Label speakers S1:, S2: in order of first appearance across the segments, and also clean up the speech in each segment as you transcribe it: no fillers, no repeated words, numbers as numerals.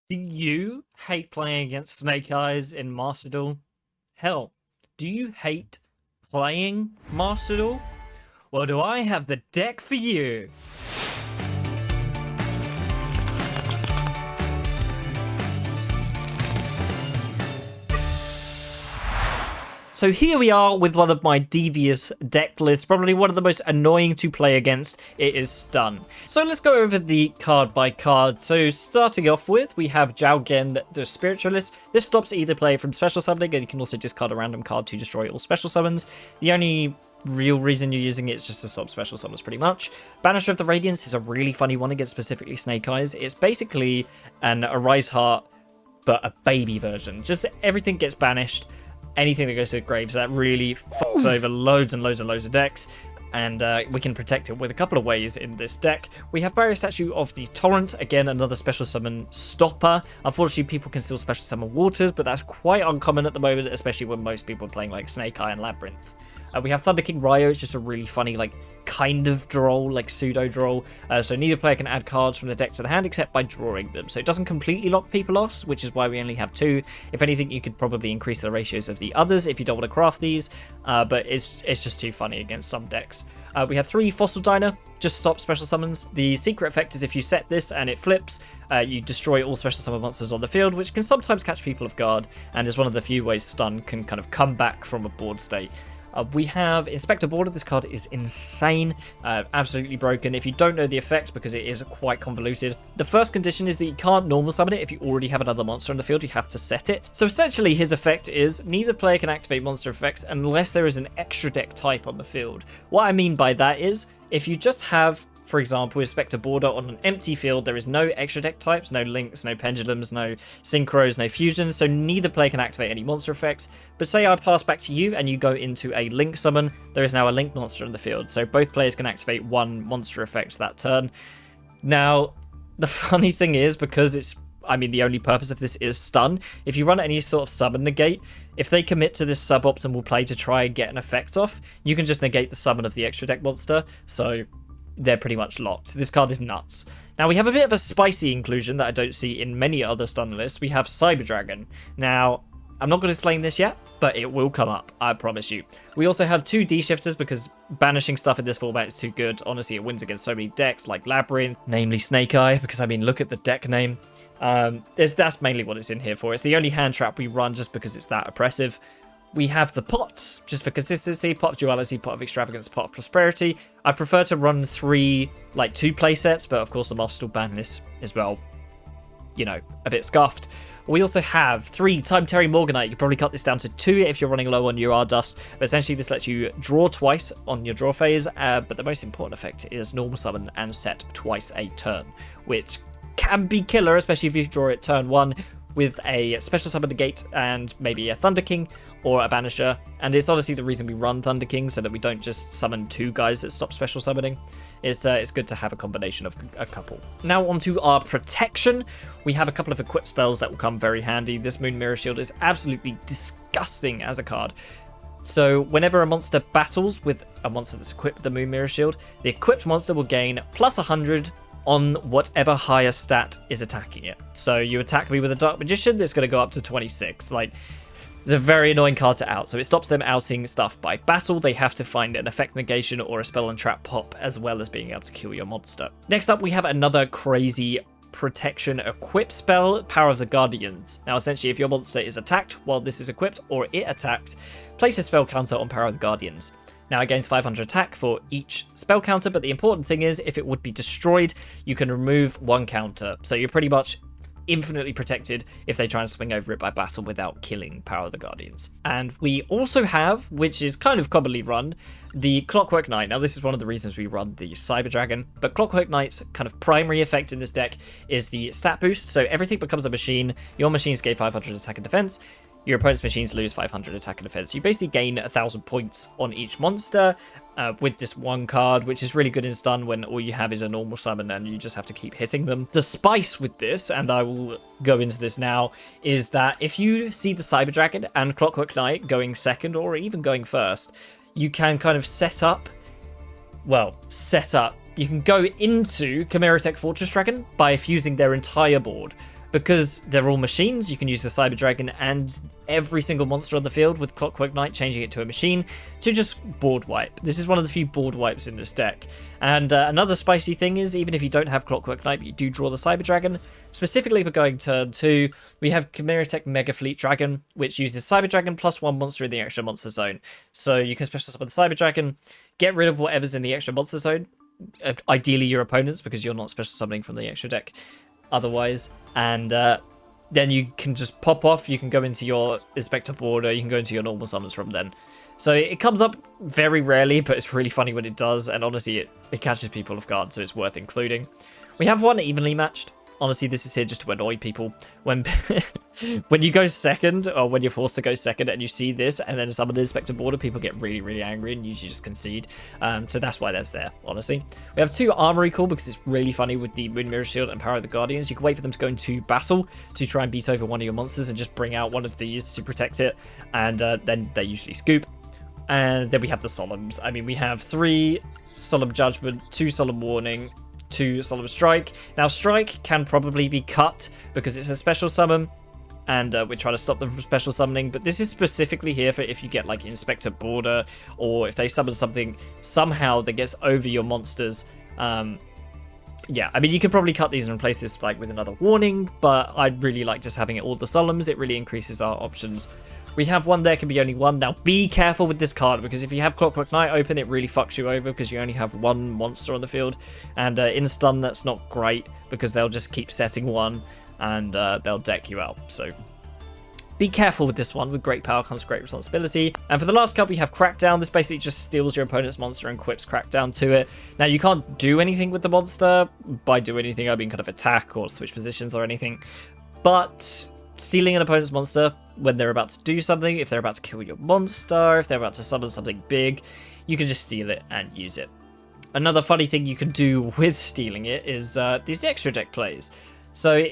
S1: Do you hate playing against Snakeyes in Master Duel? Hell, do you hate playing Master Duel? Well, do I have the deck for you? So here we are with one of my devious deck lists, probably one of the most annoying to play against. It is Stun. So let's go over the card by card. So starting off with, we have Yugioh, the Spiritualist. This stops either player from special summoning, and you can also discard a random card to destroy all special summons. The only real reason you're using it is just to stop special summons, pretty much. Banisher of the Radiance is a really funny one against specifically Snakeyes. It's basically an Arise Heart, but a baby version. Just everything gets banished. Anything that goes to the graves, that really fucks over loads and loads and loads of decks, and we can protect it with a couple of ways in this deck. We have Barrier Statue of the Torrent, again another special summon stopper. Unfortunately, people can still special summon Waters, but that's quite uncommon at the moment, especially when most people are playing like Snakeye and Labyrinth. We have Thunder King Ryo. It's just a really funny, like, kind of draw, like pseudo draw. So neither player can add cards from the deck to the hand except by drawing them. So it doesn't completely lock people off, which is why we only have two. If anything, you could probably increase the ratios of the others if you don't want to craft these. But it's just too funny against some decks. We have 3 Fossil Diner. Just stop special summons. The secret effect is if you set this and it flips, you destroy all special summon monsters on the field, which can sometimes catch people off guard, and is one of the few ways Stun can kind of come back from a board state. We have Inspector Border. This card is insane, absolutely broken. If you don't know the effect, because it is quite convoluted, the first condition is that you can't normal summon it if you already have another monster in the field. You have to set it. So essentially his effect is neither player can activate monster effects unless there is an extra deck type on the field. What I mean by that is if you just have, for example, Inspector Border on an empty field, there is no extra deck types, no links, no pendulums, no synchros, no fusions, so neither player can activate any monster effects. But say I pass back to you and you go into a link summon, there is now a link monster in the field, so both players can activate one monster effect that turn. Now, the funny thing is, because the only purpose of this is stun, if you run any sort of summon negate, if they commit to this suboptimal play to try and get an effect off, you can just negate the summon of the extra deck monster, so they're pretty much locked. This card is nuts. Now, we have a bit of a spicy inclusion that I don't see in many other stun lists. We have Cyber Dragon. Now, I'm not going to explain this yet, but it will come up, I promise you. We also have 2 D-shifters because banishing stuff in this format is too good. Honestly, it wins against so many decks like Labyrinth, namely Snakeye, because, look at the deck name. That's mainly what it's in here for. It's the only hand trap we run just because it's that oppressive. We have the pots, just for consistency: Pot of Duality, Pot of Extravagance, Pot of Prosperity. I prefer to run 3, 2 playsets, but of course the Master Duel ban list is, well, a bit scuffed. We also have 3 Time Tearing Morganite. You can probably cut this down to 2 if you're running low on your Dust, but essentially this lets you draw twice on your draw phase, but the most important effect is normal summon and set twice a turn, which can be killer, especially if you draw it turn 1, with a special summon negate and maybe a Thunder King or a Banisher. And it's honestly the reason we run Thunder King, so that we don't just summon 2 guys that stop special summoning. It's good to have a combination of a couple. Now onto our protection. We have a couple of equip spells that will come very handy. This Moon Mirror Shield is absolutely disgusting as a card. So whenever a monster battles with a monster that's equipped with the Moon Mirror Shield, the equipped monster will gain plus 100 on whatever higher stat is attacking it. So you attack me with a Dark Magician, it's going to go up to 26. It's a very annoying card to out, so it stops them outing stuff by battle. They have to find an effect negation or a spell and trap pop, as well as being able to kill your monster. Next up, we have another crazy protection equip spell, Power of the Guardians. Now essentially, if your monster is attacked while this is equipped, or it attacks, place a spell counter on Power of the Guardians. Now it gains 500 attack for each spell counter, but the important thing is if it would be destroyed, you can remove 1 counter. So you're pretty much infinitely protected if they try and swing over it by battle without killing Power of the Guardians. And we also have, which is kind of commonly run, the Clockwork Knight. Now this is one of the reasons we run the Cyber Dragon, but Clockwork Knight's kind of primary effect in this deck is the stat boost. So everything becomes a machine. Your machines gain 500 attack and defense. Your opponent's machines lose 500 attack and defense. You basically gain 1,000 points on each monster with this one card, which is really good in stun when all you have is a normal summon and you just have to keep hitting them. The spice with this, and I will go into this now, is that if you see the Cyber Dragon and Clockwork Knight going second or even going first, you can kind of set up. You can go into Chimera Tech Fortress Dragon by fusing their entire board. Because they're all machines, you can use the Cyber Dragon and every single monster on the field with Clockwork Knight, changing it to a machine to just board wipe. This is one of the few board wipes in this deck. And another spicy thing is, even if you don't have Clockwork Knight, but you do draw the Cyber Dragon, specifically for going turn 2, we have Chimeratech Mega Fleet Dragon, which uses Cyber Dragon plus 1 monster in the extra monster zone. So you can special summon the Cyber Dragon, get rid of whatever's in the extra monster zone, ideally your opponents, because you're not special summoning from the extra deck otherwise, and then you can just pop off. You can go into your Inspector Border, you can go into your normal summons from then. So it comes up very rarely, but it's really funny when it does, and honestly it catches people off guard, so it's worth including. We have one evenly matched. Honestly, this is here just to annoy people. When when you go second, or when you're forced to go second and you see this and then summon the Inspector Border, people get really, really angry and usually just concede. So that's why that's there, honestly. We have 2 Armory Core because it's really funny with the Moon Mirror Shield and Power of the Guardians. You can wait for them to go into battle to try and beat over one of your monsters and just bring out one of these to protect it, and then they usually scoop. And then we have the Solemns. I mean, we have 3 Solemn Judgment, 2 Solemn Warning, 2 Solemn Strike. Now, Strike can probably be cut because it's a special summon, and we're trying to stop them from special summoning, but this is specifically here for if you get like Inspector Border, or if they summon something somehow that gets over your monsters. Yeah, I mean, you could probably cut these and replace this like with another warning, but I'd really like just having it all the Solemns. It really increases our options. We have one, there can be only one. Now, be careful with this card, because if you have Clockwork Knight open, it really fucks you over because you only have 1 monster on the field. And in stun, that's not great because they'll just keep setting 1 and they'll deck you out. So be careful with this one. With great power comes great responsibility. And for the last card, we have Crackdown. This basically just steals your opponent's monster and quips Crackdown to it. Now, you can't do anything with the monster. By do anything, I mean kind of attack or switch positions or anything. But stealing an opponent's monster when they're about to do something, if they're about to kill your monster, if they're about to summon something big, you can just steal it and use it. Another funny thing you can do with stealing it is these extra deck plays. So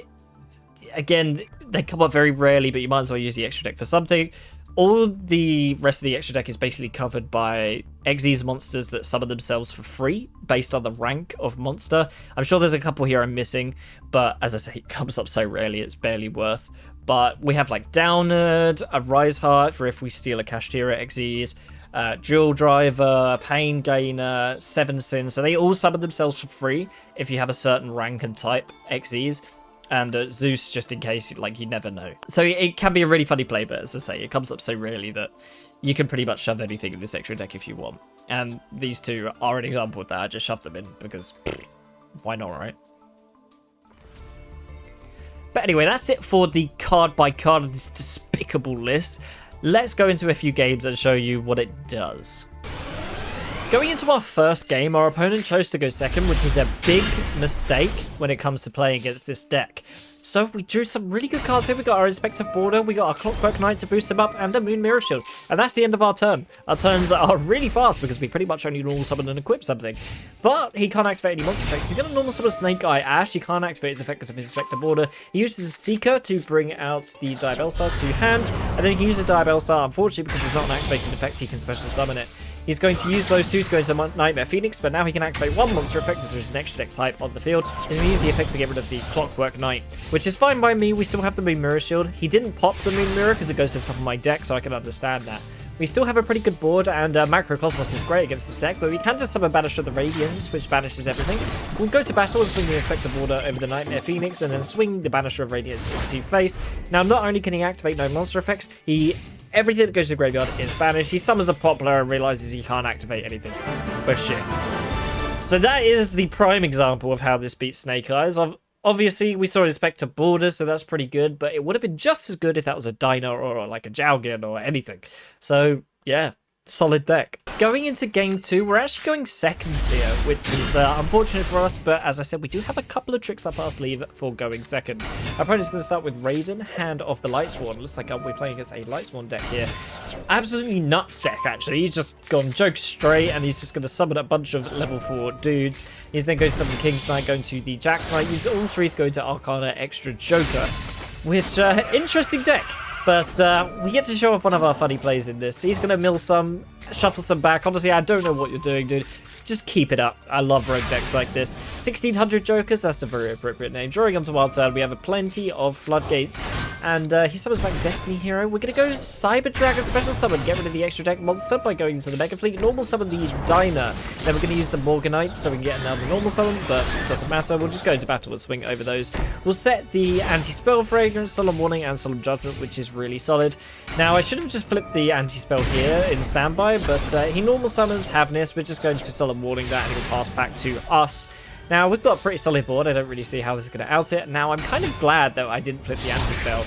S1: again, they come up very rarely, but you might as well use the extra deck for something. All the rest of the extra deck is basically covered by Xyz monsters that summon themselves for free based on the rank of monster. I'm sure there's a couple here I'm missing, but as I say, it comes up so rarely, it's barely worth. But we have like Downerd, a Rise Heart for if we steal a Kashtira Xyz, Duel Driver, Pain Gainer, 7 Sin. So they all summon themselves for free if you have a certain rank and type Xyz. And Zeus, just in case, like, you never know. So it can be a really funny play, but as I say, it comes up so rarely that you can pretty much shove anything in this extra deck if you want. And these 2 are an example of that. I just shoved them in because why not, right? But anyway, that's it for the card by card of this despicable list. Let's go into a few games and show you what it does. Going into our first game, our opponent chose to go second, which is a big mistake when it comes to playing against this deck. So we drew some really good cards here. We got our Inspector Border, we got our Clockwork Knight to boost him up, and a Moon Mirror Shield. And that's the end of our turn. Our turns are really fast because we pretty much only normal summon and equip something. But he can't activate any monster effects. He's going to normal summon Snakeye Ash. He can't activate his effect of his Inspector Border. He uses a Seeker to bring out the Diabell Star to hand. And then he can use a Diabell Star, unfortunately, because it's not an activated effect, he can special summon it. He's going to use those 2 to go into Nightmare Phoenix, but now he can activate 1 monster effect because there's an extra deck type on the field. And he uses the effect to get rid of the Clockwork Knight, which is fine by me. We still have the Moon Mirror Shield. He didn't pop the Moon Mirror because it goes to the top of my deck, so I can understand that. We still have a pretty good board, and Macrocosmos is great against this deck, but we can just summon Banisher of the Radiance, which banishes everything. We'll go to battle and swing the Inspector Border over the Nightmare Phoenix, and then swing the Banisher of Radiance into face. Now, not only can he activate no monster effects, everything that goes to the graveyard is banished. He summons a Poplar and realizes he can't activate anything. But shit. So that is the prime example of how this beats Snakeyes. Obviously, we saw Inspector Border, so that's pretty good, but it would have been just as good if that was a Dino or like a Jowgin or anything. So, yeah, solid deck. Going into game 2, we're actually going second here, which is unfortunate for us, but as I said, we do have a couple of tricks up our sleeve for going second. Our opponent's going to start with Raiden, Hand of the Lightsworn. Looks like we're playing against a Lightsworn deck here. Absolutely nuts deck, actually. He's just gone joke straight, and he's just going to summon a bunch of level 4 dudes. He's then going to summon King's Knight, going to the Jack's Knight. Use all 3 to go to Arcana Extra Joker, which, interesting deck. But we get to show off one of our funny plays in this. He's going to mill some, shuffle some back. Honestly, I don't know what you're doing, dude. just keep it up. I love rogue decks like this. 1600 Jokers, that's a very appropriate name. Drawing onto Wild Turn, we have plenty of Floodgates, and he summons back Destiny Hero. We're going to go Cyber Dragon Special Summon, get rid of the extra deck monster by going into the Mega Fleet, normal summon the Diner. Then we're going to use the Morganite so we can get another normal summon, but it doesn't matter. We'll just go into battle and swing over those. We'll set the Anti-Spell Fragrance, Solemn Warning, and Solemn Judgment, which is really solid. Now, I should have just flipped the Anti-Spell here in standby, but he normal summons Havness. We're just going to Solemn Warning that, and he'll pass back to us. Now, we've got a pretty solid board. I don't really see how this is going to out it. Now, I'm kind of glad that I didn't flip the Anti-Spell.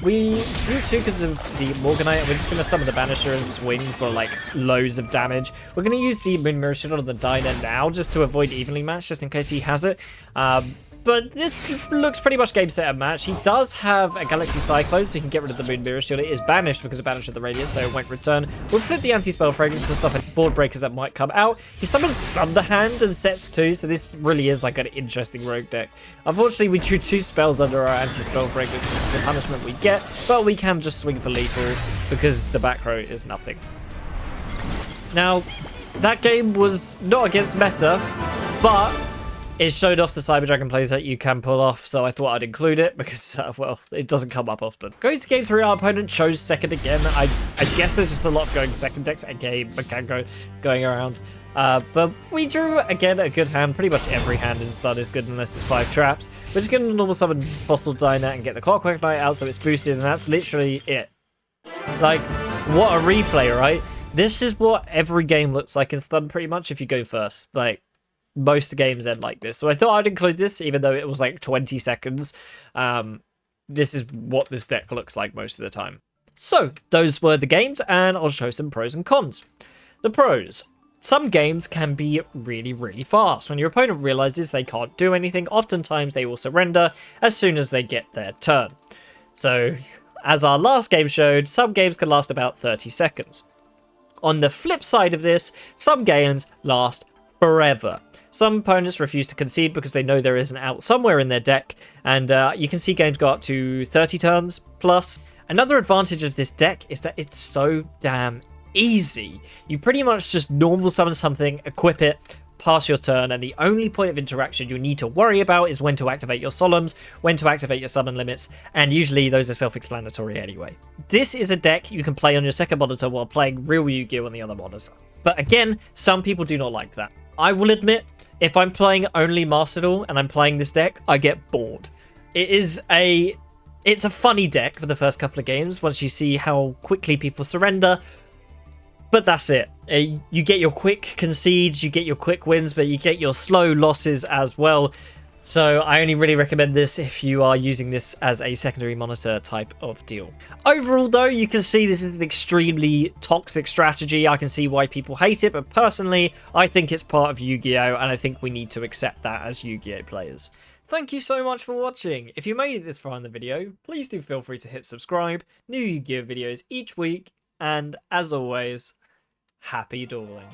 S1: We drew 2 because of the Morganite, and we're just going to summon the Banisher and swing for, like, loads of damage. We're going to use the Moon Mirror Shield on the Diner now, just to avoid evenly match, just in case he has it. But this looks pretty much game, set, and match. He does have a Galaxy Cyclone, so he can get rid of the Moon Mirror Shield. It is banished because of Banish of the Radiant, so it won't return. We'll flip the Anti-Spell Fragrance to stop any board breakers that might come out. He summons Thunderhand and sets 2, so this really is like an interesting rogue deck. Unfortunately, we drew 2 spells under our Anti-Spell Fragrance, which is the punishment we get, but we can just swing for lethal because the back row is nothing. Now, that game was not against meta, but it showed off the Cyber Dragon plays that you can pull off, so I thought I'd include it because, well, it doesn't come up often. Going to game 3, our opponent chose second again. I guess there's just a lot of going second decks a game going around. But we drew, again, a good hand. Pretty much every hand in stun is good unless it's 5 traps. We're just going to normal summon Fossil Diner and get the Clockwork Knight out so it's boosted, and that's literally it. Like, what a replay, right? This is what every game looks like in stun, pretty much, if you go first. Like, most games end like this. So I thought I'd include this, even though it was like 20 seconds. This is what this deck looks like most of the time. So, those were the games, and I'll show some pros and cons. The pros. Some games can be really, really fast. When your opponent realizes they can't do anything, oftentimes they will surrender as soon as they get their turn. So, as our last game showed, some games can last about 30 seconds. On the flip side of this, some games last forever. Some opponents refuse to concede because they know there is an out somewhere in their deck, and you can see games go up to 30 turns plus. Another advantage of this deck is that it's so damn easy. You pretty much just normal summon something, equip it, pass your turn, and the only point of interaction you need to worry about is when to activate your Solemns, when to activate your summon limits, and usually those are self-explanatory anyway. This is a deck you can play on your second monitor while playing real Yu-Gi-Oh! On the other monitor. But again, some people do not like that. I will admit, if I'm playing only Master Duel and I'm playing this deck, I get bored. It's a funny deck for the first couple of games once you see how quickly people surrender, but that's it. You get your quick concedes, you get your quick wins, but you get your slow losses as well. So I only really recommend this if you are using this as a secondary monitor type of deal. Overall though, you can see this is an extremely toxic strategy. I can see why people hate it, but personally, I think it's part of Yu-Gi-Oh! And I think we need to accept that as Yu-Gi-Oh! Players. Thank you so much for watching. If you made it this far in the video, please do feel free to hit subscribe. New Yu-Gi-Oh! Videos each week, and as always, happy dueling.